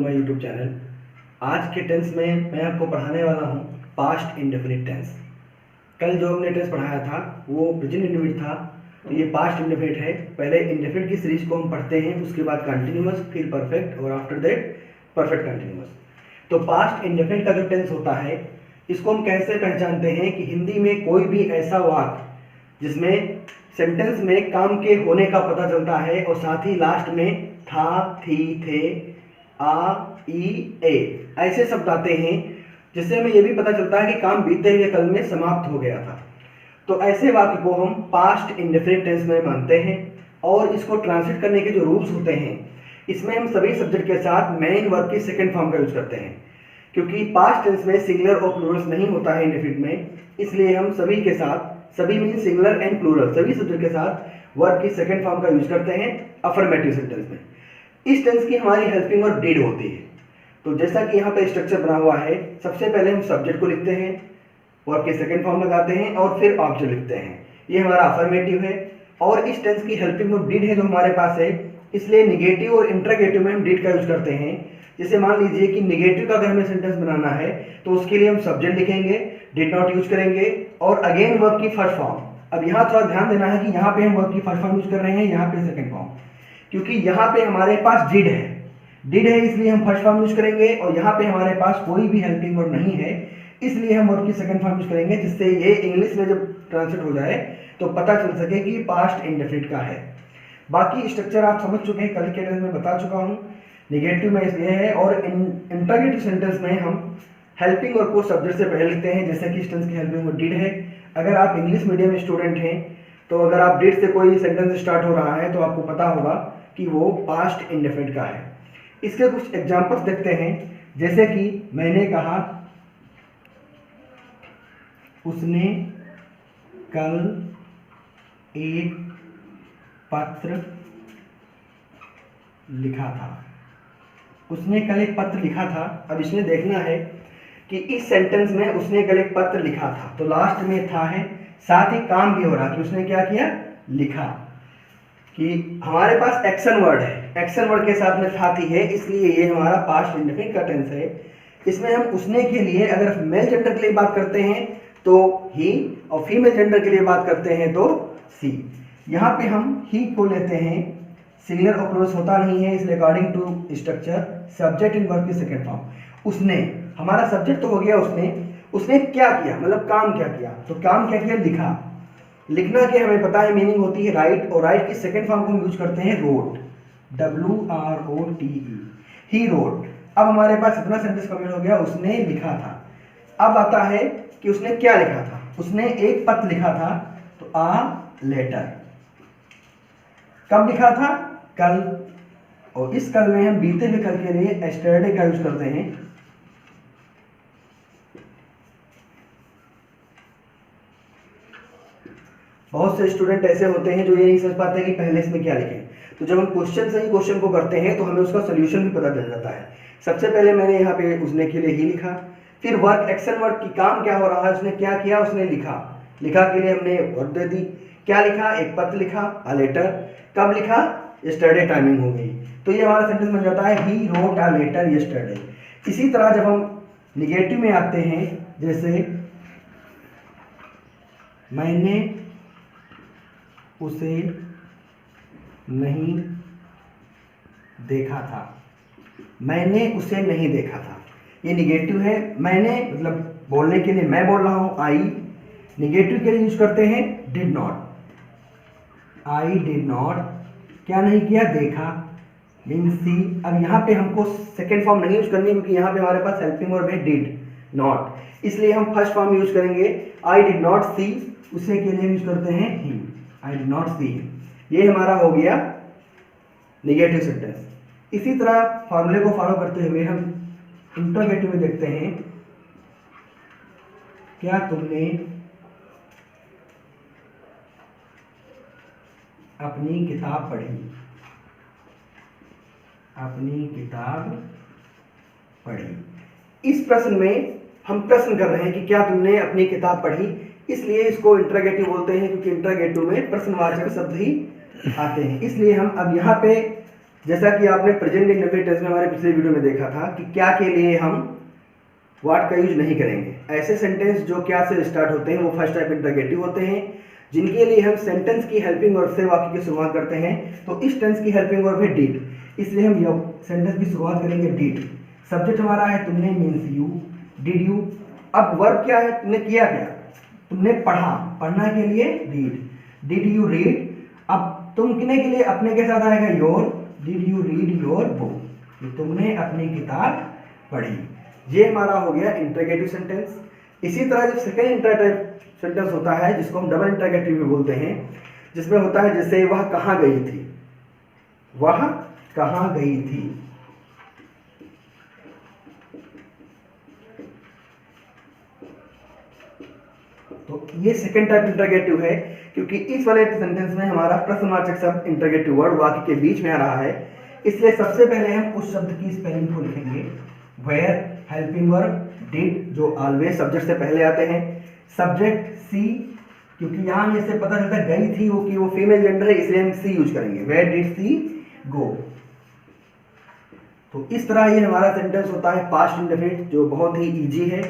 My YouTube channel. आज के tense में मैं आपको पढ़ाने वाला हूँ पास्ट इंडेफिनिट टेंस। कल जो हमने टेंस पढ़ाया था वो प्रेजेंट इंडेफिनिट था, तो ये पास्ट इंडेफिनिट है। पहले इंडेफिनिट की सीरीज को हम पढ़ते हैं, उसके बाद कंटिन्यूअस, फिर परफेक्ट और आफ्टर दैट परफेक्ट कंटिन्यूअस। तो पास्ट इंडेफिनिट का जो टेंस होता है, इसको हम कैसे पहचानते हैं कि हिंदी में कोई भी ऐसा वाक्य जिसमें सेंटेंस में काम के होने का पता चलता है और साथ ही लास्ट में था, थी, थे, आ, ई, ए ऐसे शब्द आते हैं, जिससे हमें यह भी पता चलता है कि काम बीते हुए कल में समाप्त हो गया था। तो ऐसे वाक्य को हम पास्ट इंडेफिनिट टेंस में मानते हैं। और इसको ट्रांसलेट करने के जो रूल्स होते हैं, इसमें हम सभी सब्जेक्ट के साथ मेन वर्ब की सेकंड फॉर्म का यूज करते हैं, क्योंकि पास्ट टेंस में सिंगुलर और प्लूरल्स नहीं होता है इंडेफिनिट में। इसलिए हम सभी के साथ, सभी मीन सिंगुलर एंड प्लूरल, सभी सब्जेक्ट के साथ वर्ब की सेकंड फॉर्म का यूज करते हैं अफर्मेटिव सेंटेंस में। इस टेंस की हमारी हेल्पिंग वर्ब डिड होती है। तो जैसा कि यहाँ पे स्ट्रक्चर बना हुआ है, सबसे पहले हम सब्जेक्ट को लिखते हैं, वर्ब की सेकंड फॉर्म लगाते हैं और फिर ऑब्जेक्ट लिखते हैं। ये हमारा अफर्मेटिव है। और इस टेंस की हेल्पिंग वर्ब डिड है जो हमारे पास है, इसलिए निगेटिव और इंटरोगेटिव में हम डिड का यूज करते हैं। जैसे मान लीजिए कि निगेटिव का अगर हमें सेंटेंस बनाना है तो उसके लिए हम सब्जेक्ट लिखेंगे, डिड नॉट यूज करेंगे और अगेन वर्ब की फर्स्ट फॉर्म। अब यहाँ थोड़ा ध्यान देना है कि यहाँ पे हम वर्ब की फर्स्ट फॉर्म यूज कर रहे हैं, यहाँ पे सेकंड फॉर्म, क्योंकि यहाँ पे हमारे पास डिड है। डिड है इसलिए हम फर्स्ट फॉर्म यूज करेंगे, और यहाँ पे हमारे पास कोई भी हेल्पिंग वर्ब नहीं है, इसलिए हम वर्ब की सेकंड फॉर्म यूज करेंगे, जिससे ये इंग्लिश में जब ट्रांसलेट हो जाए तो पता चल सके कि पास्ट इंडेफिनिट का है। बाकी स्ट्रक्चर आप समझ चुके हैं, कल के टेंस में बता चुका हूँ। निगेटिव में इसलिए है, और इंटरोगेटिव सेंटेंस में हम हेल्पिंग वर्ब को सब्जेक्ट से पहले लिखते हैं, जैसे कि इस टेंस की हेल्पिंग वर्ब डिड है। अगर आप इंग्लिश मीडियम स्टूडेंट हैं तो अगर आप डिड से कोई सेंटेंस स्टार्ट हो रहा है तो आपको पता होगा कि वो पास्ट इंडेफिनिट का है। इसके कुछ एग्जांपल्स देखते हैं, जैसे कि मैंने कहा उसने कल एक पत्र लिखा था। उसने कल एक पत्र लिखा था। अब इसमें देखना है कि इस सेंटेंस में उसने कल एक पत्र लिखा था, तो लास्ट में था है, साथ ही काम भी हो रहा कि उसने क्या किया, लिखा। कि हमारे पास एक्शन वर्ड है, एक्शन वर्ड के साथ में था थी है, इसलिए ये हमारा पास्ट इंडेफिनिट का टेंस है। इसमें हम उसने के लिए अगर मेल जेंडर के लिए बात करते हैं तो ही, और फीमेल जेंडर के लिए बात करते हैं तो सी। यहाँ पे हम ही को लेते हैं, सिंगुलर और प्लूरल होता नहीं है, इसलिए according to structure subject in verb की सेकंड फॉर्म। उसने, हमारा सब्जेक्ट तो हो गया उसने क्या किया, मतलब काम क्या किया, तो काम क्या किया, लिखा। लिखना के हमें पता है मीनिंग होती है राइट, और राइट की सेकंड फॉर्म को हम यूज करते हैं रोट, WROTE, ही रोट। अब हमारे पास इतना सेंटेंस कंप्लीट हो गया, उसने लिखा था। अब आता है कि उसने क्या लिखा था, उसने एक पत्र लिखा था, तो आ लेटर। कब लिखा था, कल, और इस कल में हम बीते हुए कल के लिए एस्टरडे का यूज करते हैं। बहुत से स्टूडेंट ऐसे होते हैं जो ये नहीं समझ पाते कि पहले इसमें क्या लिखें, तो जब हम क्वेश्चन से ही क्वेश्चन को करते हैं तो हमें उसका सोल्यूशन भी पता चल जाता है। सबसे पहले मैंने यहाँ पे उसने के लिए ही लिखा, फिर वर्क, एक्शन वर्क की काम क्या हो रहा है, उसने क्या किया, उसने लिखा। लिखा के लिए हमने वर्ब दे दी, क्या लिखा, एक पत्र लिखा, अ लेटर। कब लिखा, यस्टरडे, टाइमिंग हो गई। तो ये हमारा सेंटेंस बन जाता है he wrote a letter yesterday. इसी तरह जब हम निगेटिव में आते हैं, जैसे मैंने उसे नहीं देखा था, मैंने उसे नहीं देखा था, ये निगेटिव है। मैंने मतलब बोलने के लिए मैं बोल रहा हूं, आई। निगेटिव के लिए यूज करते हैं did not, I did not, क्या नहीं किया, देखा, मीन सी। अब यहाँ पे हमको सेकेंड फॉर्म नहीं यूज करनी, क्योंकि यहाँ पे हमारे पास हेल्पिंग वर्ब है डिड नॉट, इसलिए हम फर्स्ट फॉर्म यूज करेंगे, आई डिड नॉट सी। उसे के लिए यूज करते हैं ही, आई डिड नॉट सी। ये हमारा हो गया निगेटिव सेंटेंस। इसी तरह फॉर्मूले को फॉलो करते हुए हम इंटरोगेटिव में देखते हैं, क्या तुमने अपनी किताब पढ़ी, अपनी किताब पढ़ी। इस प्रश्न में हम प्रश्न कर रहे हैं कि क्या तुमने अपनी किताब पढ़ी, इसलिए इसको इंटरोगेटिव बोलते हैं, क्योंकि इंटरोगेटिव में प्रश्नवाचक शब्द ही आते हैं। इसलिए हम अब यहाँ पे जैसा कि आपने प्रेजेंट इंडेफिनिट टेंस में हमारे पिछले वीडियो में देखा था कि क्या के लिए हम व्हाट का यूज नहीं करेंगे। ऐसे सेंटेंस जो क्या से स्टार्ट होते हैं वो फर्स्ट टाइप इंटरोगेटिव होते हैं, जिनके लिए हम सेंटेंस की हेल्पिंग वर्ब से वाक्य की शुरुआत करते हैं। तो इस टेंस की हेल्पिंग वर्ब है डिड, इसलिए हम यह सेंटेंस की शुरुआत करेंगे डिड। सब्जेक्ट हमारा है तुमने मीन्स यू, डिड यू। अब वर्ब क्या है, तुमने किया क्या, तुमने पढ़ा, पढ़ना के लिए रीड, डिड यू रीड। अब तुम किने के लिए अपने के साथ आएगा your, did you read your book, तुमने अपनी किताब पढ़ी। ये हमारा हो गया इंटरोगेटिव सेंटेंस। इसी तरह जब सेकेंड इंटरोगेटिव सेंटेंस होता है जिसको हम डबल इंटरोगेटिव भी बोलते हैं, जिसमें होता है जैसे वह कहाँ गई थी, वह कहाँ गई थी। तो ये सेकेंड टाइप इंटरोगेटिव है, क्योंकि इस वाले सेंटेंस में हमारा प्रश्नवाचक शब्द इंटरोगेटिव वर्ड वाक्य के बीच में आ रहा है, इसलिए सबसे पहले हम उस शब्द की स्पेलिंग को लिखेंगे। वेयर हेल्पिंग वर्ब डिड जो ऑलवेज सब्जेक्ट से पहले आते हैं, सब्जेक्ट सी, क्योंकि यहाँ हमें इससे पता चलता है गई थी वो कि वो फीमेल जेंडर है, इसलिए हम सी यूज करेंगे, वेयर डिड सी गो। तो इस तरह ये हमारा सेंटेंस होता है पास्ट इंडेफिनिट, जो बहुत ही इजी है।